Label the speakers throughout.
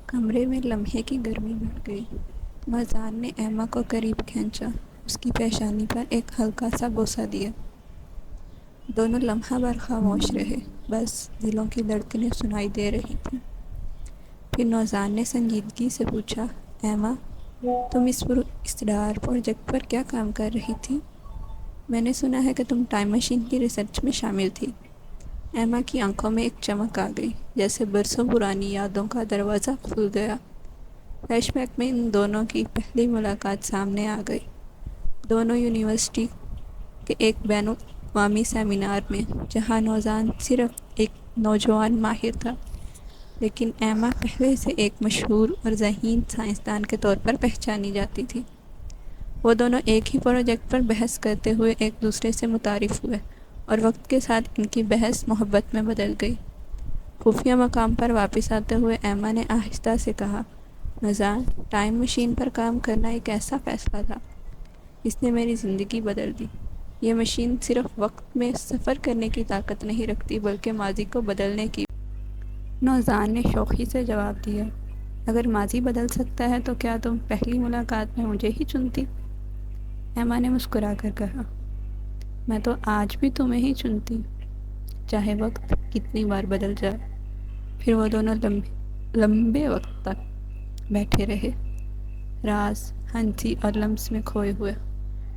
Speaker 1: کمرے میں لمحے کی گرمی بڑھ گئی۔ نوزان نے ایما کو قریب کھینچا، اس کی پیشانی پر ایک ہلکا سا بوسہ دیا۔ دونوں لمحہ بھر خاموش رہے، بس دلوں کی دھڑکنیں سنائی دے رہی تھیں۔ پھر نوزان نے سنجیدگی سے پوچھا، ایما، تم اس اسرار پروجیکٹ پر کیا کام کر رہی تھی؟ میں نے سنا ہے کہ تم ٹائم مشین کی ریسرچ میں شامل تھی۔ ایما کی آنکھوں میں ایک چمک آ گئی، جیسے برسوں پرانی یادوں کا دروازہ کھل گیا۔ فلیش بیک میں ان دونوں کی پہلی ملاقات سامنے آ گئی، دونوں یونیورسٹی کے ایک بین الاقوامی سیمینار میں، جہاں نوزان صرف ایک نوجوان ماہر تھا، لیکن ایما پہلے سے ایک مشہور اور ذہین سائنسدان کے طور پر پہچانی جاتی تھی۔ وہ دونوں ایک ہی پروجیکٹ پر بحث کرتے ہوئے ایک دوسرے سے متعارف ہوئے، اور وقت کے ساتھ ان کی بحث محبت میں بدل گئی۔ خفیہ مقام پر واپس آتے ہوئے ایما نے آہستہ سے کہا، نوزان، ٹائم مشین پر کام کرنا ایک ایسا فیصلہ تھا جس نے میری زندگی بدل دی۔ یہ مشین صرف وقت میں سفر کرنے کی طاقت نہیں رکھتی، بلکہ ماضی کو بدلنے کی۔ نوزان نے شوخی سے جواب دیا، اگر ماضی بدل سکتا ہے تو کیا تم پہلی ملاقات میں مجھے ہی چنتی؟ ایما نے مسکرا کر کہا، میں تو آج بھی تمہیں ہی چنتی، چاہے وقت کتنی بار بدل جائے۔ پھر وہ دونوں لمبے وقت تک بیٹھے رہے، راز، ہنسی اور لمس میں کھوئے ہوئے۔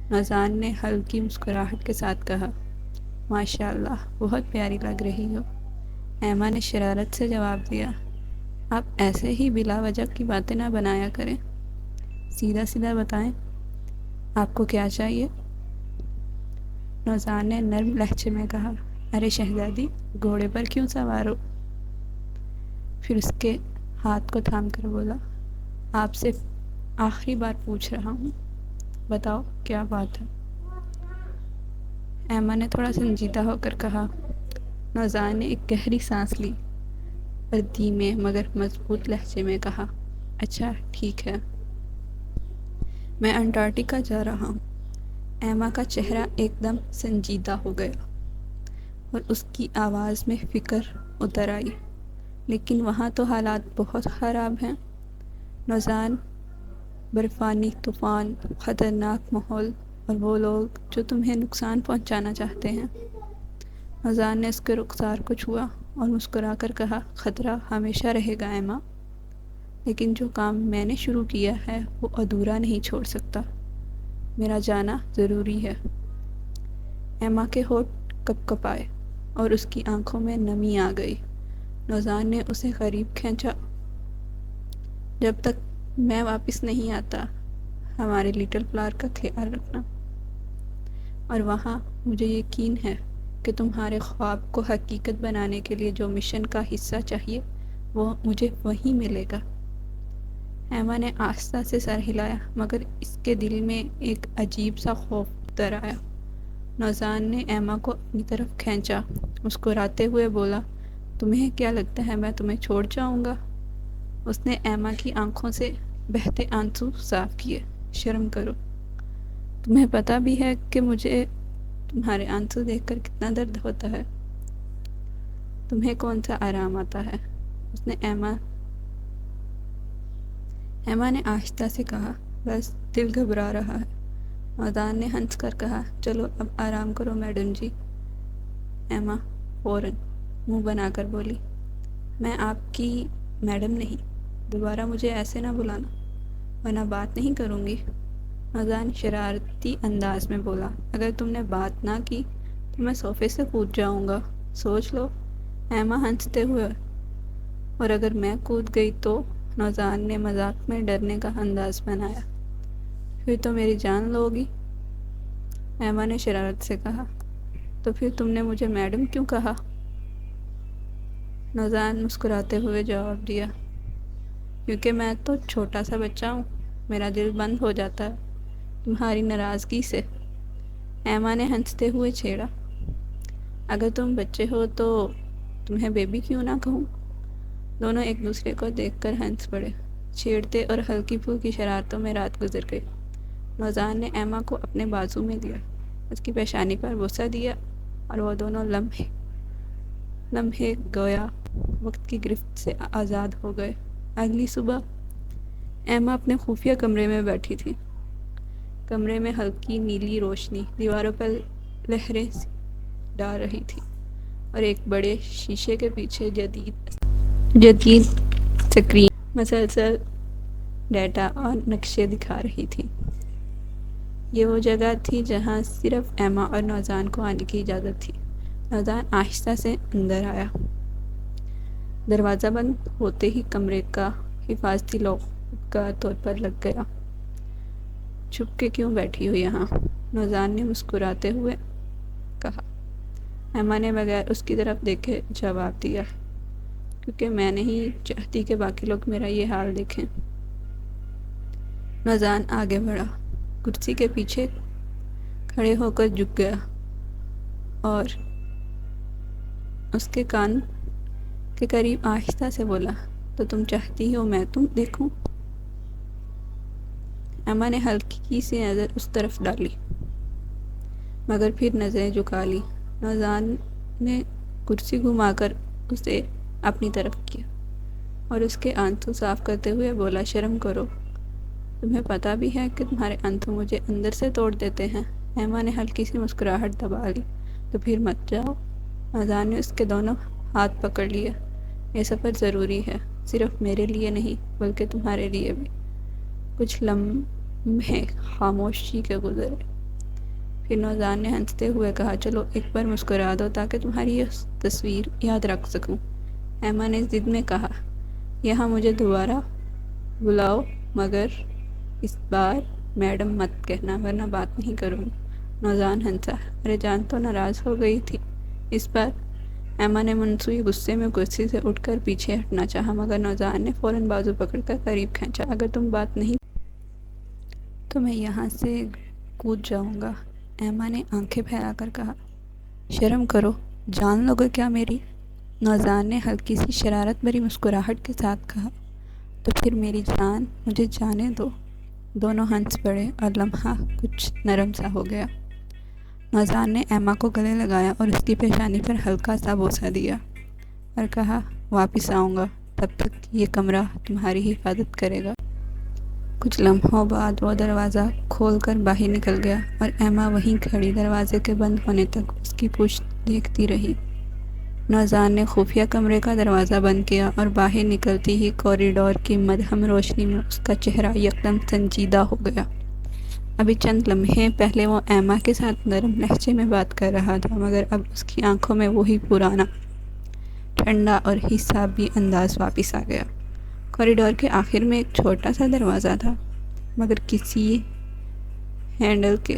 Speaker 1: نوزان نے ہلکی مسکراہٹ کے ساتھ کہا، ماشاء اللہ، بہت پیاری لگ رہی ہو۔ ایما نے شرارت سے جواب دیا، آپ ایسے ہی بلا وجہ کی باتیں نہ بنایا کریں، سیدھا سیدھا بتائیں، آپ کو کیا چاہیے؟ نوزان نے نرم لہجے میں کہا، ارے شہزادی، گھوڑے پر کیوں سوار ہو؟ پھر اس کے ہاتھ کو تھام کر بولا، آپ سے آخری بار پوچھ رہا ہوں، بتاؤ کیا بات ہے؟ ایما نے تھوڑا سنجیدہ ہو کر کہا۔ نوزان نے ایک گہری سانس لی اور دھیمے مگر مضبوط لہجے میں کہا، اچھا ٹھیک ہے، میں انٹارکٹیکا جا رہا ہوں۔ ایما کا چہرہ ایک دم سنجیدہ ہو گیا اور اس کی آواز میں فکر اتر آئی، لیکن وہاں تو حالات بہت خراب ہیں۔ نوزان، برفانی طوفان، خطرناک ماحول اور وہ لوگ جو تمہیں نقصان پہنچانا چاہتے ہیں۔ نوزان نے اس کے رخسار کو چھوا اور مسکرا کر کہا، خطرہ ہمیشہ رہے گا ایما، لیکن جو کام میں نے شروع کیا ہے وہ ادھورا نہیں چھوڑ سکتا، میرا جانا ضروری ہے۔ ایما کے ہونٹ کپ کپائے اور اس کی آنکھوں میں نمی آ گئی۔ نوزان نے اسے قریب کھینچا، جب تک میں واپس نہیں آتا، ہمارے لٹل فلاور کا خیال رکھنا، اور وہاں مجھے یقین ہے کہ تمہارے خواب کو حقیقت بنانے کے لیے جو مشن کا حصہ چاہیے وہ مجھے وہیں ملے گا۔ ایما نے آہستہ سے سر ہلایا، مگر اس کے دل میں ایک عجیب سا خوف اتر آیا۔ نوزان نے ایما کو اپنی طرف کھینچا، مسکراتے ہوئے بولا، تمہیں کیا لگتا ہے میں تمہیں چھوڑ جاؤں گا؟ اس نے ایما کی آنکھوں سے بہتے آنسو صاف کیے، شرم کرو، تمہیں پتہ بھی ہے کہ مجھے تمہارے آنسو دیکھ کر کتنا درد ہوتا ہے، تمہیں کون سا آرام آتا ہے؟ اس نے ایما نے آہستہ سے کہا، بس دل گھبرا رہا ہے۔ نوزان نے ہنس کر کہا، چلو اب آرام کرو میڈم جی۔ ایما فوراً منہ بنا کر بولی، میں آپ کی میڈم نہیں، دوبارہ مجھے ایسے نہ بلانا ورنہ بات نہیں کروں گی۔ نوزان شرارتی انداز میں بولا، اگر تم نے بات نہ کی تو میں صوفے سے کود جاؤں گا، سوچ لو۔ ایما ہنستے ہوئے، اور اگر میں کود گئی تو؟ نوزان نے مذاق میں ڈرنے کا انداز بنایا، پھر تو میری جان لو گی۔ ایما نے شرارت سے کہا، تو پھر تم نے مجھے میڈم کیوں کہا؟ نوزان مسکراتے ہوئے جواب دیا، کیونکہ میں تو چھوٹا سا بچہ ہوں، میرا دل بند ہو جاتا ہے تمہاری ناراضگی سے۔ ایما نے ہنستے ہوئے چھیڑا، اگر تم بچے ہو تو تمہیں بیبی کیوں نہ کہوں؟ دونوں ایک دوسرے کو دیکھ کر ہنس پڑے، چھیڑتے اور ہلکی پھلکی شرارتوں میں رات گزر گئی۔ نوزان نے ایما کو اپنے بازو میں لیا، اس کی پیشانی پر بوسہ دیا، اور وہ دونوں لمحے گویا وقت کی گرفت سے آزاد ہو گئے۔ اگلی صبح ایما اپنے خفیہ کمرے میں بیٹھی تھی۔ کمرے میں ہلکی نیلی روشنی دیواروں پر لہریں ڈال رہی تھی اور ایک بڑے شیشے کے پیچھے جدید سکرین مسلسل ڈیٹا اور نقشے دکھا رہی تھی۔ یہ وہ جگہ تھی جہاں صرف ایما اور نوزان کو آنے کی اجازت تھی۔ نوزان آہستہ سے اندر آیا۔ دروازہ بند ہوتے ہی کمرے کا حفاظتی لاک خودکار طور پر لگ گیا۔ چھپ کے کیوں بیٹھی ہو یہاں؟ نوزان نے مسکراتے ہوئے کہا۔ ایما نے بغیر اس کی طرف دیکھے جواب دیا، کیونکہ میں نہیں چاہتی کہ باقی لوگ میرا یہ حال دیکھیں۔ نوزان آگے بڑھا، کرسی کے پیچھے کھڑے ہو کر جھک گیا اور اس کے کان کے قریب آہستہ سے بولا، تو تم چاہتی ہو میں تم دیکھوں؟ ایما نے ہلکی سی نظر اس طرف ڈالی، مگر پھر نظریں جھکا لی۔ نوزان نے کرسی گھما کر اسے اپنی طرف کیا اور اس کے آنسو صاف کرتے ہوئے بولا، شرم کرو، تمہیں پتہ بھی ہے کہ تمہارے آنسو مجھے اندر سے توڑ دیتے ہیں۔ ایما نے ہلکی سی مسکراہٹ دبا لی، تو پھر مت جاؤ۔ نوزان نے اس کے دونوں ہاتھ پکڑ لیے۔ یہ سفر ضروری ہے، صرف میرے لیے نہیں بلکہ تمہارے لیے بھی۔ کچھ لمحے خاموشی کے گزرے، پھر نوزان نے ہنستے ہوئے کہا، چلو ایک بار مسکرا دو تاکہ تمہاری یہ تصویر یاد رکھ سکوں۔ ایما نے ضد میں کہا، یہاں مجھے دوبارہ بلاؤ، مگر اس بار میڈم مت کہنا ورنہ بات نہیں کروں گی۔ نوزان ہنسا، ارے جان تو ناراض ہو گئی تھی اس بار؟ ایما نے منسوخی غصے میں کرسی سے اٹھ کر پیچھے ہٹنا چاہا، مگر نوزان نے فوراً بازو پکڑ کر قریب کھینچا، اگر تم بات نہیں تو میں یہاں سے کود جاؤں گا۔ ایما نے آنکھیں پھیلا کر کہا، شرم کرو، جان لو گے کیا میری؟ نوزان نے ہلکی سی شرارت بھری مسکراہٹ کے ساتھ کہا، تو پھر میری جان مجھے جانے دو۔ دونوں ہنس پڑے اور لمحہ کچھ نرم سا ہو گیا۔ نوزان نے ایما کو گلے لگایا اور اس کی پیشانی پر ہلکا سا بوسہ دیا اور کہا، واپس آؤں گا، تب تک یہ کمرہ تمہاری حفاظت کرے گا۔ کچھ لمحوں بعد وہ دروازہ کھول کر باہر نکل گیا اور ایما وہیں کھڑی دروازے کے بند ہونے تک اس کی پشت دیکھتی رہی۔ نوزان نے خفیہ کمرے کا دروازہ بند کیا اور باہر نکلتی ہی کوریڈور کی مدھم روشنی میں اس کا چہرہ یکدم سنجیدہ ہو گیا۔ ابھی چند لمحے پہلے وہ ایما کے ساتھ نرم لہجے میں بات کر رہا تھا، مگر اب اس کی آنکھوں میں وہی پرانا ٹھنڈا اور حسابی انداز واپس آ گیا۔ کوریڈور کے آخر میں ایک چھوٹا سا دروازہ تھا، مگر کسی ہینڈل کے۔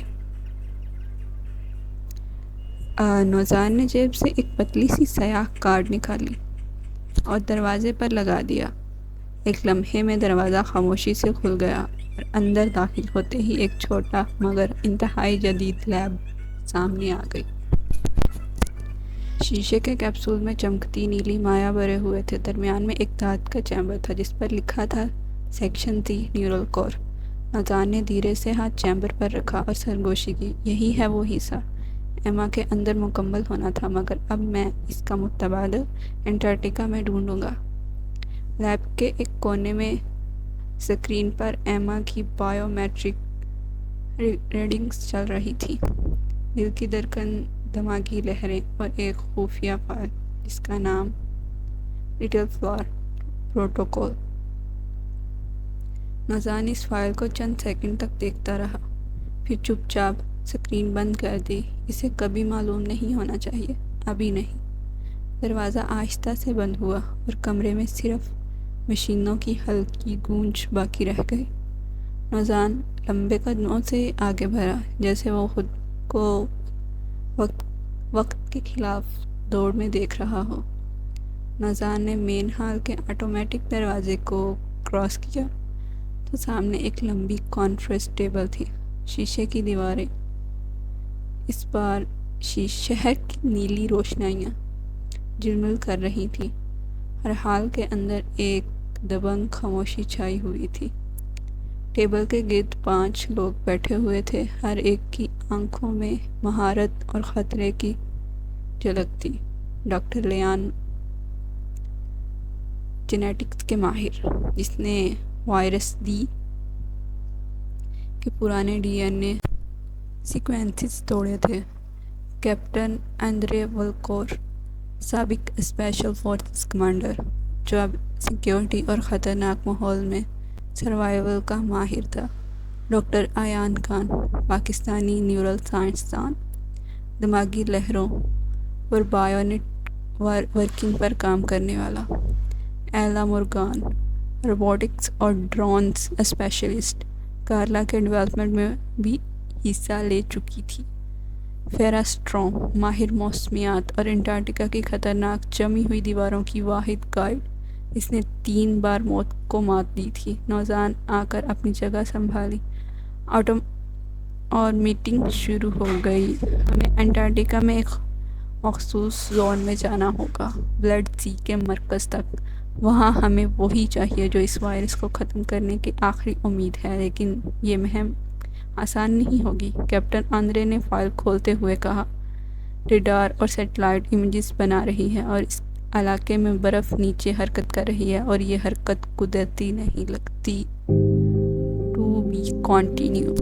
Speaker 1: نوزان نے جیب سے ایک پتلی سی سیاہ کارڈ نکالی اور دروازے پر لگا دیا۔ ایک لمحے میں دروازہ خاموشی سے کھل گیا اور اندر داخل ہوتے ہی ایک چھوٹا مگر انتہائی جدید لیب سامنے آ گئی۔ شیشے کے کیپسول میں چمکتی نیلی مائع بھرے ہوئے تھے۔ درمیان میں ایک دھات کا چیمبر تھا جس پر لکھا تھا سیکشن 3 نیورل کور۔ نوزان نے دھیرے سے ہاتھ چیمبر پر رکھا اور سرگوشی کی، یہی ہے وہ حصہ ایما کے اندر مکمل ہونا تھا، مگر اب میں اس کا متبادل انٹارکٹیکا میں ڈھونڈوں گا۔ لیب کے ایک کونے میں سکرین پر ایما کی بائیو میٹرک ریڈنگز چل رہی تھیں، دل کی دھڑکن، دماغی لہریں اور ایک خفیہ فائل جس کا نام لٹل فلاور پروٹوکول۔ نوزان اس فائل کو چند سیکنڈ تک دیکھتا رہا، پھر چپ چاپ سکرین بند کر دی۔ اسے کبھی معلوم نہیں ہونا چاہیے، ابھی نہیں۔ دروازہ آہستہ سے بند ہوا اور کمرے میں صرف مشینوں کی ہلکی گونج باقی رہ گئی۔ نوزان لمبے قدموں سے آگے بڑھا، جیسے وہ خود کو وقت کے خلاف دوڑ میں دیکھ رہا ہو۔ نوزان نے مین ہال کے آٹومیٹک دروازے کو کراس کیا تو سامنے ایک لمبی کانفرنس ٹیبل تھی، شیشے کی دیواریں، اس بار شہر کی نیلی روشنائیاں جھلمل کر رہی تھیں۔ ہر ہال کے اندر ایک دبنگ خاموشی چھائی ہوئی تھی۔ ٹیبل کے گرد 5 لوگ بیٹھے ہوئے تھے، ہر ایک کی آنکھوں میں مہارت اور خطرے کی جھلک تھی۔ ڈاکٹر لیان جینیٹکس کے ماہر جس نے وائرس دی کے پرانے ڈی این اے سیکوینسز توڑے تھے۔ کیپٹن آندرے ولکور، سابق اسپیشل فورسز کمانڈر، جو اب سیکیورٹی اور خطرناک ماحول میں سروائیول کا ماہر تھا۔ ڈاکٹر ایان خان، پاکستانی نیورل سائنسدان، دماغی لہروں اور بائیونک ورکنگ پر کام کرنے والا۔ ایلا مورگان، روبوٹکس اور ڈرونز اسپیشلسٹ، کارلا کے ڈیولپمنٹ میں بھی حصہ لے چکی تھی۔ فیرا اسٹروم، ماہر موسمیات اور انٹارکٹیکا کی خطرناک جمی ہوئی دیواروں کی واحد گائیڈ، اس نے 3 بار موت کو مات دی تھی، نوجوان آ کر اپنی جگہ سنبھالی۔ آٹم اور میٹنگ شروع ہو گئی۔ ہمیں انٹارکٹیکا میں ایک مخصوص زون میں جانا ہوگا، بلڈ سی کے مرکز تک۔ وہاں ہمیں وہی چاہیے جو اس وائرس کو ختم کرنے کی آخری امید ہے، لیکن یہ مہم آسان نہیں ہوگی، کیپٹن آندرے نے فائل کھولتے ہوئے کہا۔ ریڈار اور سیٹلائٹ امیجز بنا رہی ہے اور اس علاقے میں برف نیچے حرکت کر رہی ہے اور یہ حرکت قدرتی نہیں لگتی۔ To be continue.